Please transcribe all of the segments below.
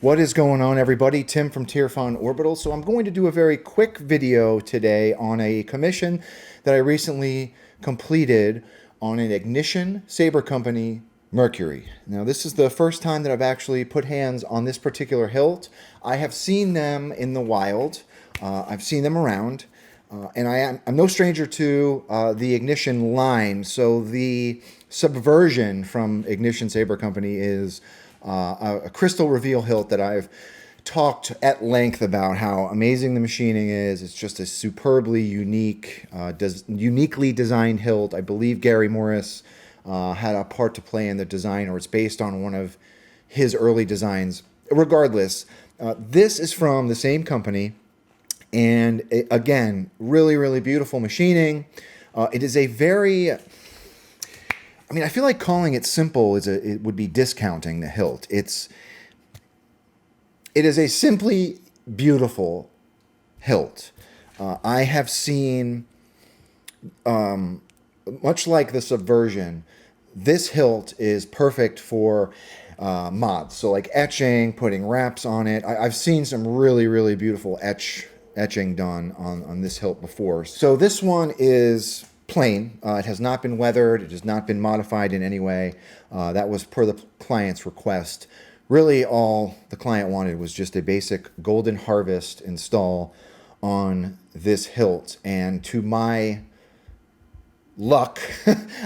What is going on, everybody? Tim from Tierfon Orbital. So I'm going to do a very quick video today on a commission that I recently completed on an Ignition Saber company, Mercury. Now, this is the first time that I've actually put hands on this particular hilt. I have seen them in the wild. I've seen them around. And I'm no stranger to the Ignition line. So the Subversion from Ignition Saber Company is a crystal reveal hilt that I've talked at length about how amazing the machining is. It's just a superbly unique, uniquely designed hilt. I believe Gary Morris had a part to play in the design, or it's based on one of his early designs. Regardless, this is from the same company. And again, really, really beautiful machining. It is a very, I feel like calling it simple it would be discounting the hilt. It is a simply beautiful hilt. I have seen, much like the Subversion, this hilt is perfect for mods. So like etching, putting wraps on it. I've seen some really, really beautiful etching done on this hilt before. So this one is plain. It has not been weathered. It has not been modified in any way. That was per the client's request. Really all the client wanted was just a basic golden harvest install on this hilt. And to my luck,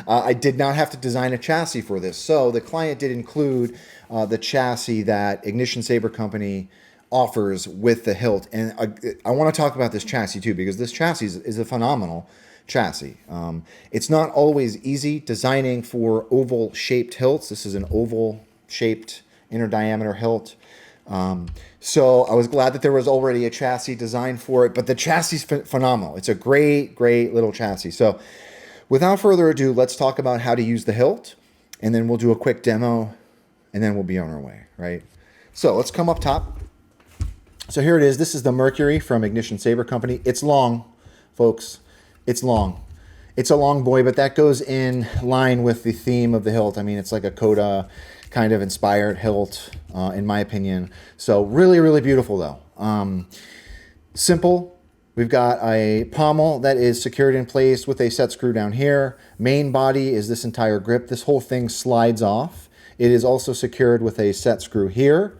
I did not have to design a chassis for this. So the client did include the chassis that Ignition Saber Company offers with the hilt. And I want to talk about this chassis too, because this chassis is a phenomenal chassis. It's not always easy designing for oval shaped hilts. This is an oval shaped inner diameter hilt. So I was glad that there was already a chassis designed for it, but the chassis is phenomenal. It's a great, great little chassis. So without further ado, let's talk about how to use the hilt, and then we'll do a quick demo, and then we'll be on our way, right? So let's come up top. So here it is. This is the Mercury from Ignition Saber Company. It's long, folks. It's long. It's a long boy, but that goes in line with the theme of the hilt. It's like a Coda kind of inspired hilt, in my opinion. So really, really beautiful, though. Simple. We've got a pommel that is secured in place with a set screw down here. Main body is this entire grip. This whole thing slides off. It is also secured with a set screw here.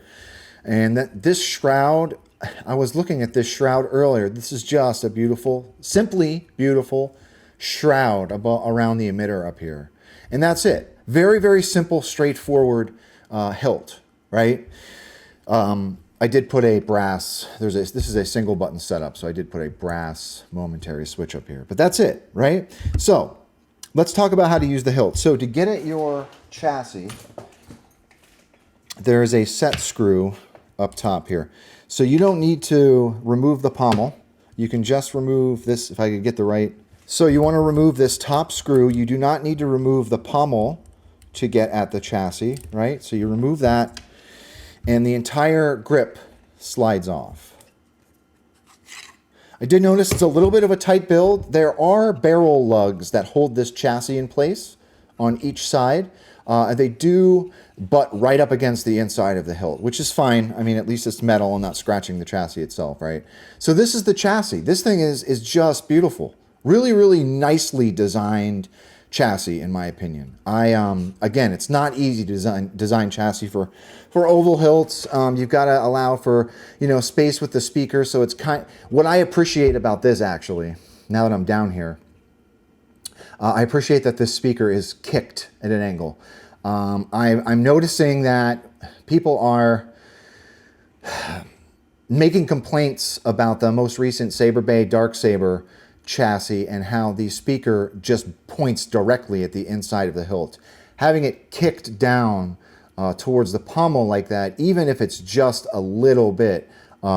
And this shroud, I was looking at this shroud earlier. This is just a beautiful, simply beautiful shroud around the emitter up here. And that's it. Very, very simple, straightforward hilt, right? I did put a brass, this is a single button setup, so I did put a brass momentary switch up here. But that's it, right? So let's talk about how to use the hilt. So to get at your chassis, there is a set screw up top here. So you don't need to remove the pommel. You can just remove this, if I could get the right. So you want to remove this top screw. You do not need to remove the pommel to get at the chassis, right? So you remove that, and the entire grip slides off. I did notice it's a little bit of a tight build. There are barrel lugs that hold this chassis in place on each side. And they do butt right up against the inside of the hilt, which is fine. At least it's metal and not scratching the chassis itself, right? So this is the chassis. This thing is just beautiful. Really, really nicely designed chassis, in my opinion. Again, it's not easy to design chassis for oval hilts. You've got to allow for, space with the speaker. So it's what I appreciate about this, actually, now that I'm down here, I appreciate that this speaker is kicked at an angle. I'm noticing that people are making complaints about the most recent Saber Bay Dark Saber chassis and how the speaker just points directly at the inside of the hilt. Having it kicked down towards the pommel like that, even if it's just a little bit,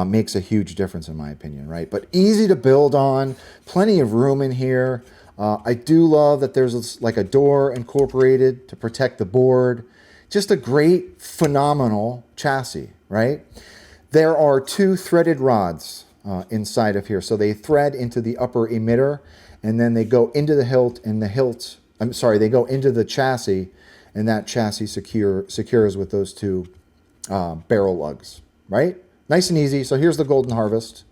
makes a huge difference in my opinion, right? But easy to build on, plenty of room in here. I do love that there's like a door incorporated to protect the board. Just a great, phenomenal chassis, right? There are two threaded rods inside of here. So they thread into the upper emitter, and then they go into the hilt, and they go into the chassis, and that chassis secures with those two barrel lugs. right? Nice and easy. So here's the Golden Harvest.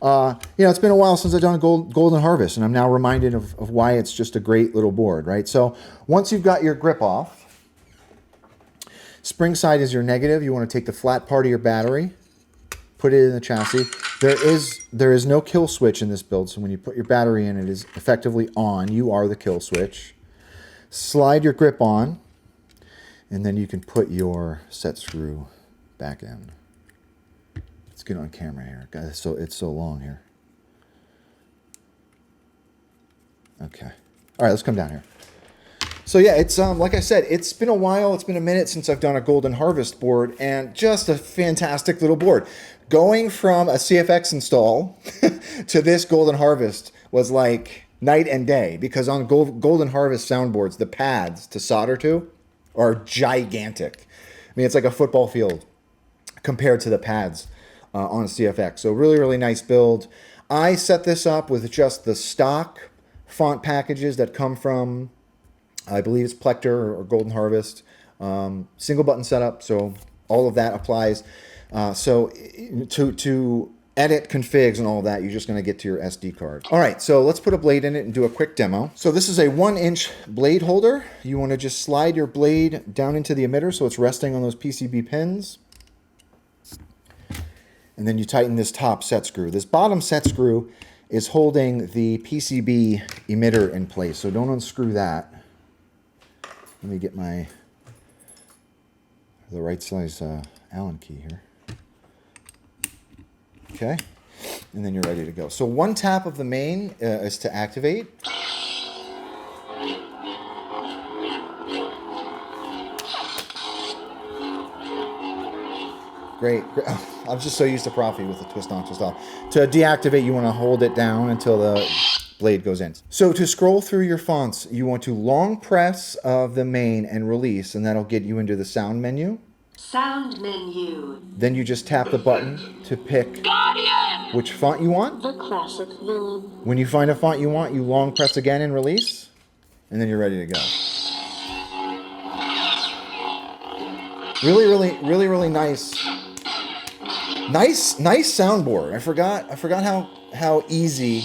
It's been a while since I've done a Golden Harvest, and I'm now reminded of why it's just a great little board, right? So once you've got your grip off, spring side is your negative. You want to take the flat part of your battery, put it in the chassis. There is no kill switch in this build, so when you put your battery in, it is effectively on. You are the kill switch. Slide your grip on, and then you can put your set screw back in. Let's get on camera here, guys. So it's so long here. Okay. All right, let's come down here. So yeah, it's like I said, it's been a while. It's been a minute since I've done a Golden Harvest board, and just a fantastic little board. Going from a CFX install to this Golden Harvest was like night and day, because on Golden Harvest soundboards, the pads to solder to are gigantic. I mean, it's like a football field compared to the pads on CFX. So really, really nice build. I set this up with just the stock font packages that come from, I believe it's Plector or Golden Harvest. Single button setup, so all of that applies. So to edit configs and all of that, you're just going to get to your SD card. All right, so let's put a blade in it and do a quick demo. So this is a 1-inch blade holder. You want to just slide your blade down into the emitter so it's resting on those PCB pins. And then you tighten this top set screw. This bottom set screw is holding the PCB emitter in place, so don't unscrew that. Let me get the right size Allen key here. Okay, and then you're ready to go. So one tap of the main is to activate. Great. I'm just so used to Profi with the twist on, twist off. To deactivate, you want to hold it down until the blade goes in. So to scroll through your fonts, you want to long press of the main and release, and that'll get you into the sound menu. Sound menu. Then you just tap the button to pick which font you want. The classic villain. When you find a font you want, you long press again and release, and then you're ready to go. Really, really, really, really nice. Nice soundboard. I forgot how easy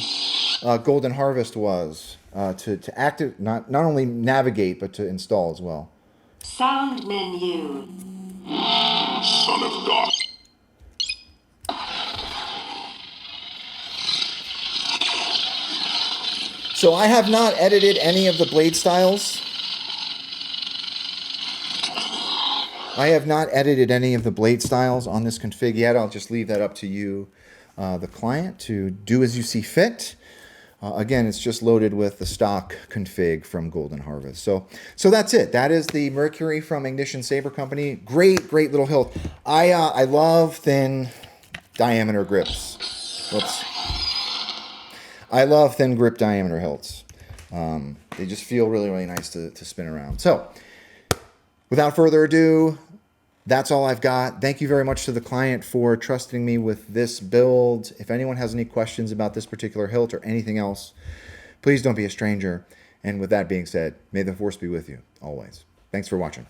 Golden Harvest was to not only navigate but to install as well. Sound menu. Son of God. So I have not edited any of the blade styles. I have not edited any of the blade styles on this config yet. I'll just leave that up to you, the client, to do as you see fit. Again, it's just loaded with the stock config from Golden Harvest. So that's it. That is the Mercury from Ignition Saber Company. Great little hilt. I love thin diameter grips. Whoops. I love thin grip diameter hilts. They just feel really, really nice to spin around. So without further ado, that's all I've got. Thank you very much to the client for trusting me with this build. If anyone has any questions about this particular hilt or anything else, please don't be a stranger. And with that being said, may the force be with you always. Thanks for watching.